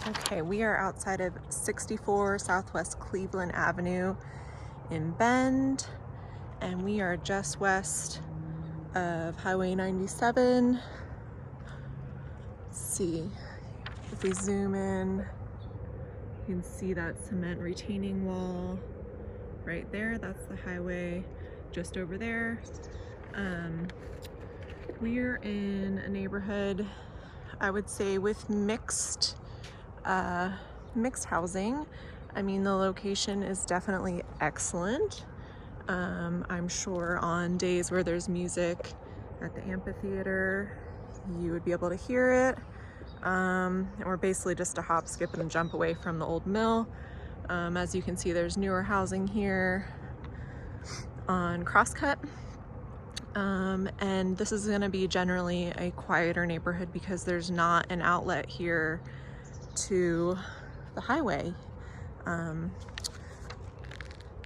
Okay, we are outside of 64 Southwest Cleveland Avenue in Bend, and we are just west of Highway 97. Let's see, if we zoom in, you can see that cement retaining wall right there. That's the highway just over there. We're in a neighborhood, I would say, with mixed housing. I mean, the location is definitely excellent. I'm sure on days where there's music at the amphitheater, you would be able to hear it. And we're basically just a hop, skip, and jump away from the old mill. As you can see, there's newer housing here on Crosscut. And this is going to be generally a quieter neighborhood because there's not an outlet here to the highway.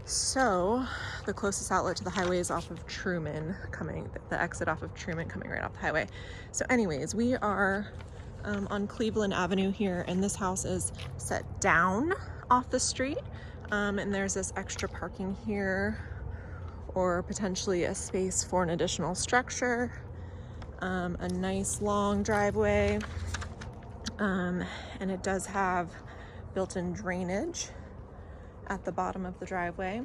So the closest outlet to the highway is off of Truman, the exit off of Truman coming right off the highway. So anyways, we are on Cleveland Avenue here, and this house is set down off the street. And there's this extra parking here, or potentially a space for an additional structure. A nice long driveway. And it does have built-in drainage at the bottom of the driveway.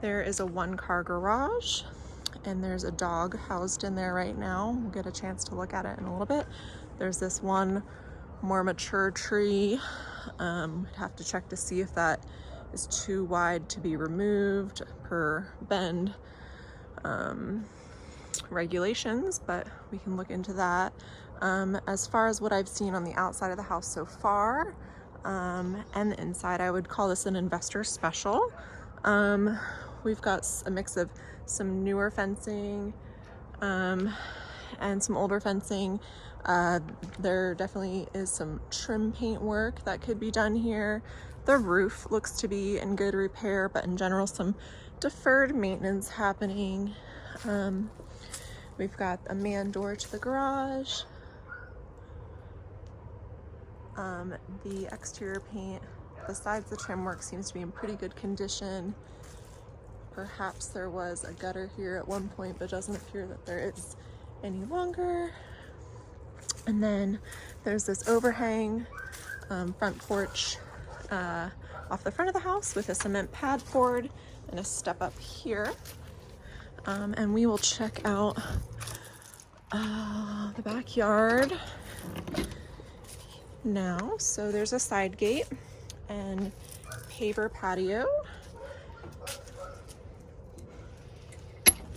There is a one-car garage, and there's a dog housed in there right now. We'll get a chance to look at it in a little bit. There's this one more mature tree. I'd have to check to see if that is too wide to be removed per Bend regulations, but we can look into that. As far as what I've seen on the outside of the house so far, and the inside, I would call this an investor special. We've got a mix of some newer fencing and some older fencing. There definitely is some trim paint work that could be done here. The roof looks to be in good repair, but in general, some deferred maintenance happening. We've got a man door to the garage. The exterior paint, besides the trim work, seems to be in pretty good condition. Perhaps there was a gutter here at one point, but doesn't appear that there is any longer. And then there's this overhang front porch off the front of the house with a cement pad poured and a step up here. And we will check out the backyard now. So there's a side gate and paver patio.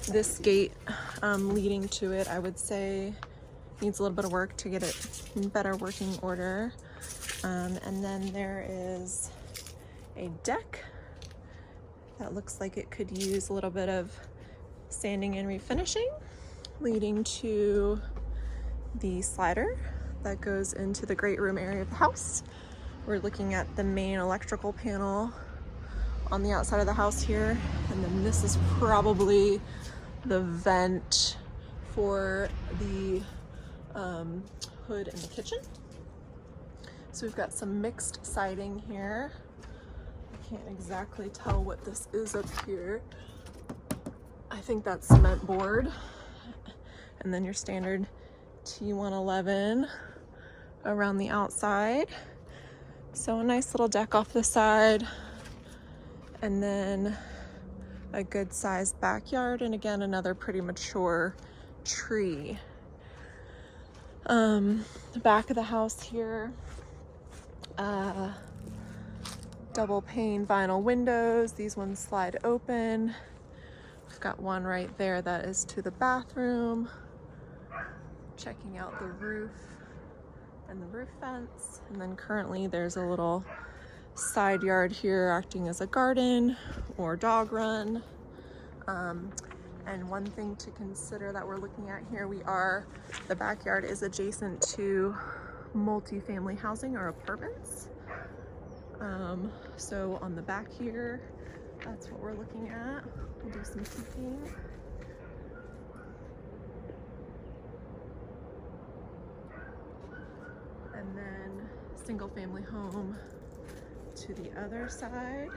This gate leading to it, I would say, needs a little bit of work to get it in better working order. And then there is a deck that looks like it could use a little bit of sanding and refinishing, leading to the slider that goes into the great room area of the house. We're looking at the main electrical panel on the outside of the house here, and then this is probably the vent for the hood in the kitchen. So we've got some mixed siding here. I can't exactly tell what this is up here. I think that's cement board. And then your standard T111 around the outside. So a nice little deck off the side, and then a good sized backyard, and again another pretty mature tree. The back of the house here, double pane vinyl windows. These ones slide open. We've got one right there that is to the bathroom. Checking out the roof and the roof fence. And then currently there's a little side yard here acting as a garden or dog run. And one thing to consider that we're looking at here, the backyard is adjacent to multi-family housing or apartments. So on the back here, that's what we're looking at. We'll do some peeking. And then single family home to the other side.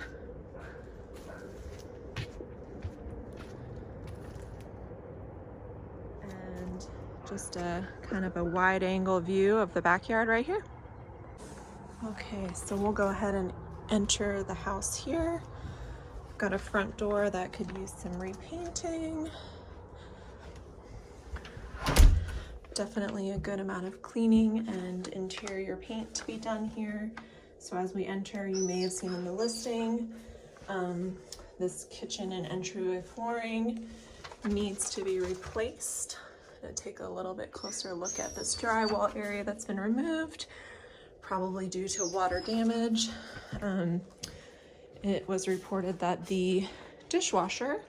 And just a kind of a wide angle view of the backyard right here. Okay, so we'll go ahead and enter the house here. Got a front door that could use some repainting. Definitely a good amount of cleaning and interior paint to be done here. So as we enter, you may have seen in the listing, this kitchen and entryway flooring needs to be replaced. I'm gonna take a little bit closer look at this drywall area that's been removed, probably due to water damage. It was reported that the dishwasher,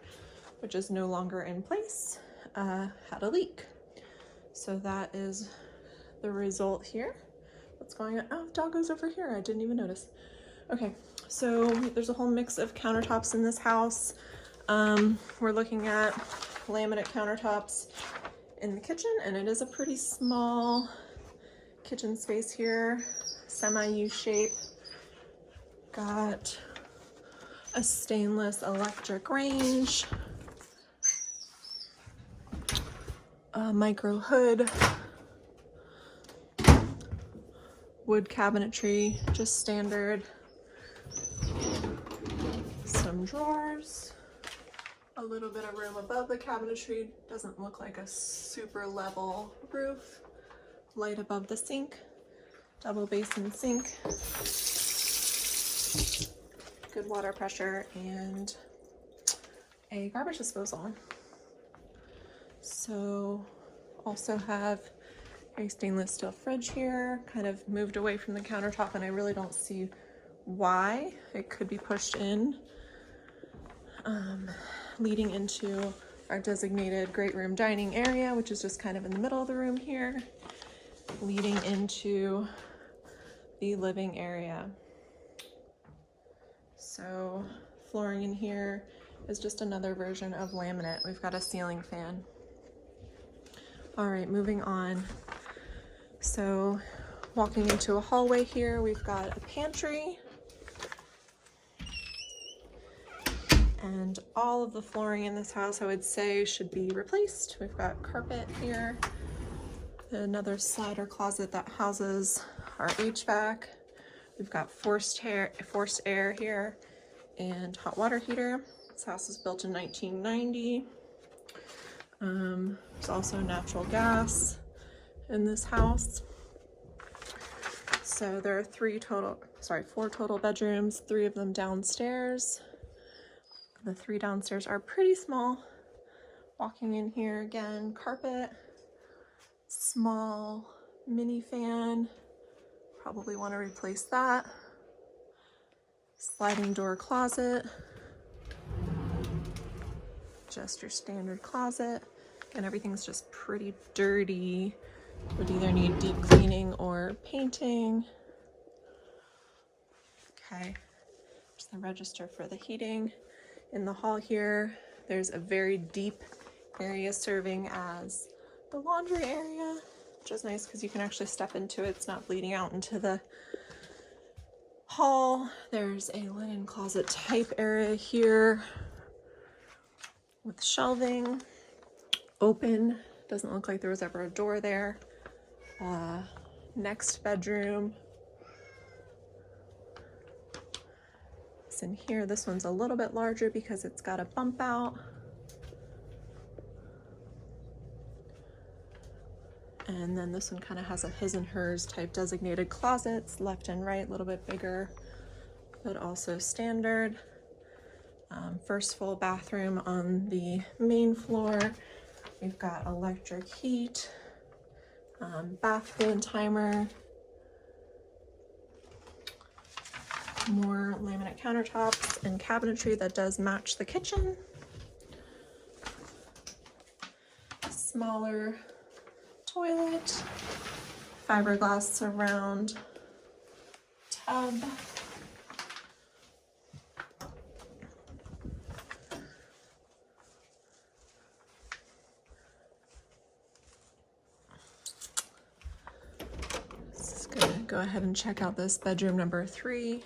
which is no longer in place, had a leak. So that is the result here. What's going on? Oh, doggo's over here. I didn't even notice. Okay, so there's a whole mix of countertops in this house. We're looking at laminate countertops in the kitchen, and it is a pretty small kitchen space here, semi-U shape. Got a stainless electric range, a micro hood, wood cabinetry, just standard, some drawers, a little bit of room above the cabinetry, doesn't look like a super level roof, light above the sink, double basin sink, good water pressure, and a garbage disposal. So also have a stainless steel fridge here, kind of moved away from the countertop, and I really don't see why. It could be pushed in, leading into our designated great room dining area, which is just kind of in the middle of the room here, leading into the living area. So flooring in here is just another version of laminate. We've got a ceiling fan. All right, moving on. So walking into a hallway here, we've got a pantry. And all of the flooring in this house, I would say, should be replaced. We've got carpet here, another slider closet that houses our HVAC. We've got forced air here, and hot water heater. This house was built in 1990. There's also natural gas in this house. So there are four total bedrooms, 3 of them downstairs. The 3 downstairs are pretty small. Walking in here again, carpet, small mini fan, probably want to replace that. Sliding door closet, just your standard closet, and everything's just pretty dirty. Would either need deep cleaning or painting. Okay, there's the register for the heating. In the hall here, there's a very deep area serving as the laundry area, which is nice because you can actually step into it. It's not bleeding out into the hall. There's a linen closet type area here with shelving, open. Doesn't look like there was ever a door there. Next bedroom. It's in here. This one's a little bit larger because it's got a bump out. And then this one kind of has a his and hers type designated closets, left and right, a little bit bigger, but also standard. First full bathroom on the main floor. We've got electric heat, bath fan timer, more laminate countertops and cabinetry that does match the kitchen. Smaller toilet, fiberglass surround tub. go ahead and check out this bedroom number 3.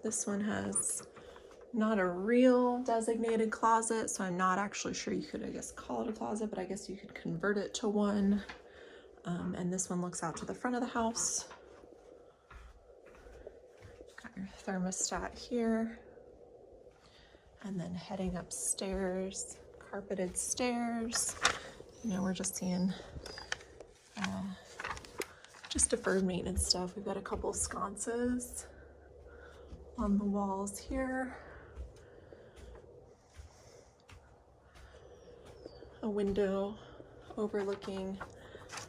This one has not a real designated closet, so I'm not actually sure you could, I guess, call it a closet, but I guess you could convert it to one. And this one looks out to the front of the house. Got your thermostat here. And then heading upstairs, carpeted stairs. You know, we're just seeing just deferred maintenance stuff. We've got a couple sconces on the walls here. A window overlooking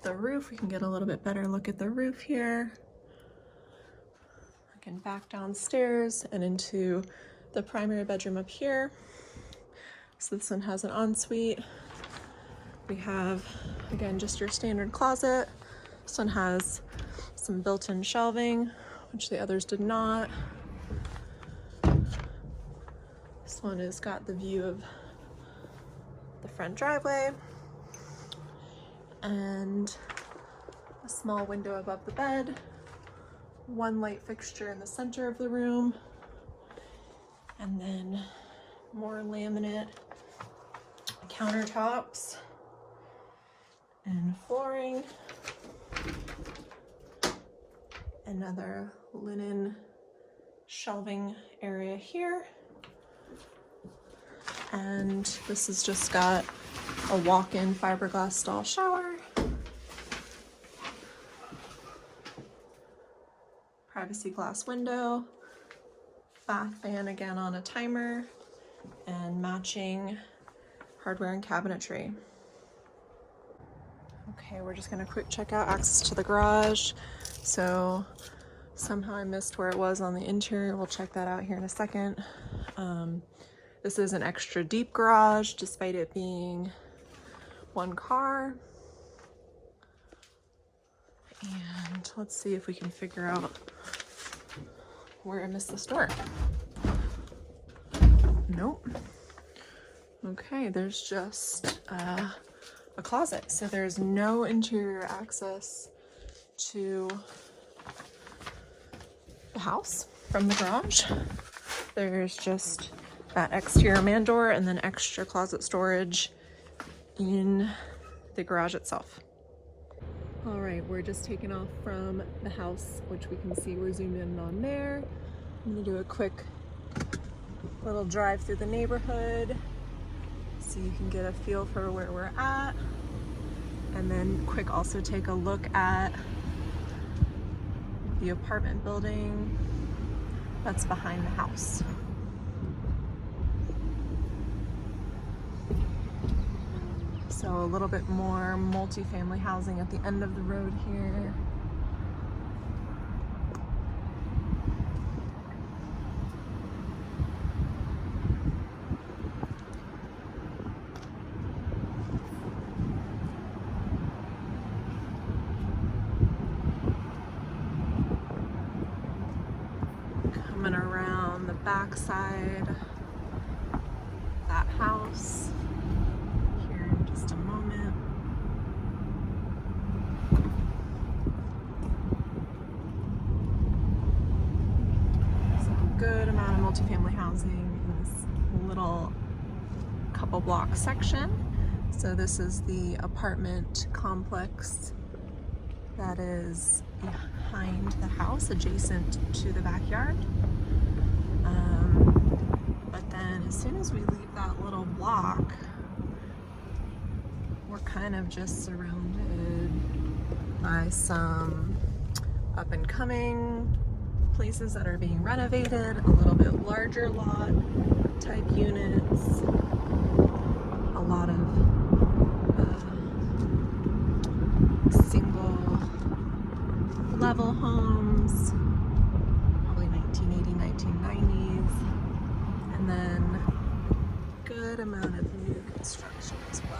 the roof. We can get a little bit better look at the roof here. Again, back downstairs and into the primary bedroom up here. So this one has an ensuite. We have, again, just your standard closet. This one has some built-in shelving, which the others did not. This one has got the view of the front driveway and a small window above the bed, one light fixture in the center of the room, and then more laminate countertops and flooring, another linen shelving area here. And this has just got a walk-in fiberglass stall shower, privacy glass window, bath fan again on a timer, and matching hardware and cabinetry. Okay, we're just gonna quick check out access to the garage. So somehow I missed where it was on the interior. We'll check that out here in a second. This is an extra deep garage, despite it being one car. And let's see if we can figure out where I missed this door. Nope. Okay, there's just a closet. So there's no interior access to the house from the garage. There's just that exterior man door and then extra closet storage in the garage itself. All right, we're just taking off from the house, which we can see we're zoomed in on there. I'm gonna do a quick little drive through the neighborhood so you can get a feel for where we're at. And then quick also take a look at the apartment building that's behind the house. So a little bit more multifamily housing at the end of the road here. Coming around the back side of that house. Just a moment. So a good amount of multifamily housing in this little couple block section. So this is the apartment complex that is behind the house, adjacent to the backyard. But then as soon as we leave that little block, we're kind of just surrounded by some up and coming places that are being renovated, a little bit larger lot type units, a lot of single level homes, probably 1980s, 1990s, and then good amount of new construction as well.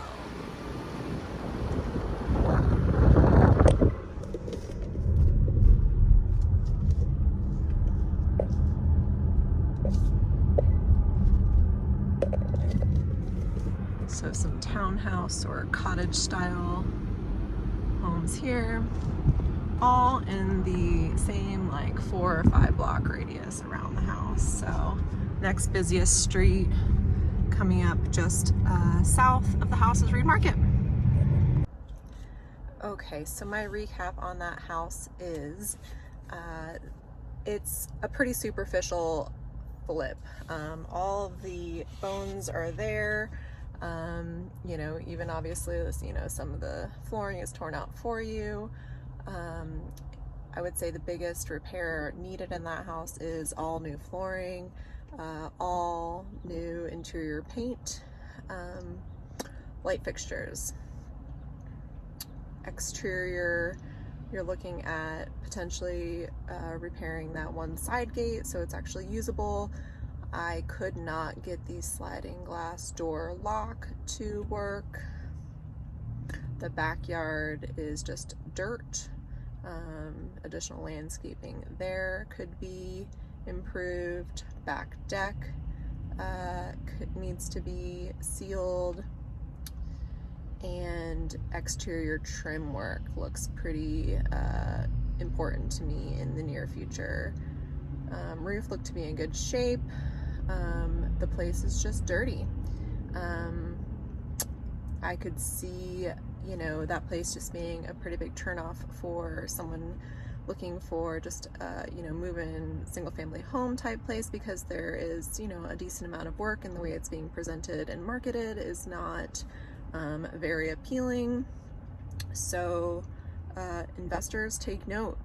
So also some townhouse or cottage style homes here, all in the same like 4 or 5 block radius around the house. So next busiest street coming up just south of the house is Reed Market. Okay, so my recap on that house is it's a pretty superficial flip. All of the bones are there. You know, even obviously this, you know, some of the flooring is torn out for you. I would say the biggest repair needed in that house is all new flooring, all new interior paint, light fixtures. Exterior, you're looking at potentially repairing that one side gate so it's actually usable. I could not get the sliding glass door lock to work. The backyard is just dirt. Additional landscaping there could be improved. Back deck needs to be sealed. And exterior trim work looks pretty important to me in the near future. Roof looked to be in good shape. The place is just dirty. I could see, you know, that place just being a pretty big turnoff for someone looking for just, you know, move-in single-family home type place, because there is, you know, a decent amount of work, and the way it's being presented and marketed is not very appealing. So investors, take note.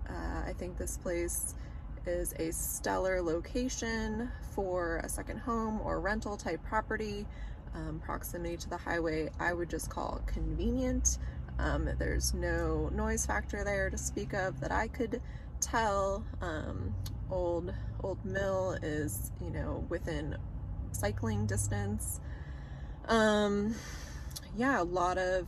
I think this place is a stellar location for a second home or rental type property. Proximity to the highway, I would just call convenient. There's no noise factor there to speak of that I could tell. Old Mill is, you know, within cycling distance. Yeah, a lot of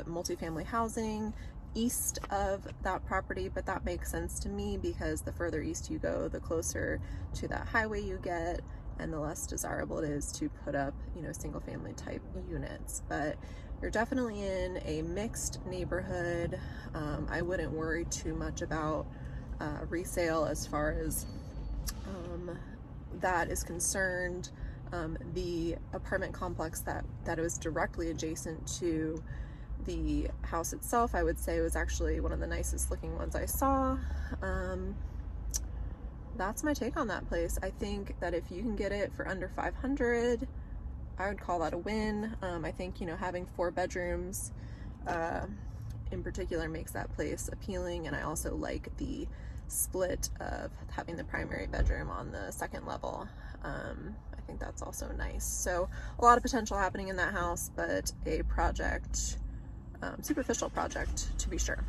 multifamily housing east of that property, but that makes sense to me because the further east you go, the closer to that highway you get, and the less desirable it is to put up, you know, single family type units. But you're definitely in a mixed neighborhood. I wouldn't worry too much about resale as far as that is concerned. The apartment complex that was directly adjacent to the house itself, I would say, was actually one of the nicest looking ones I saw. That's my take on that place. I think that if you can get it for under $500, I would call that a win. I think, you know, having 4 bedrooms in particular makes that place appealing, and I also like the split of having the primary bedroom on the second level. I think that's also nice. So a lot of potential happening in that house, but a project, superficial project to be sure.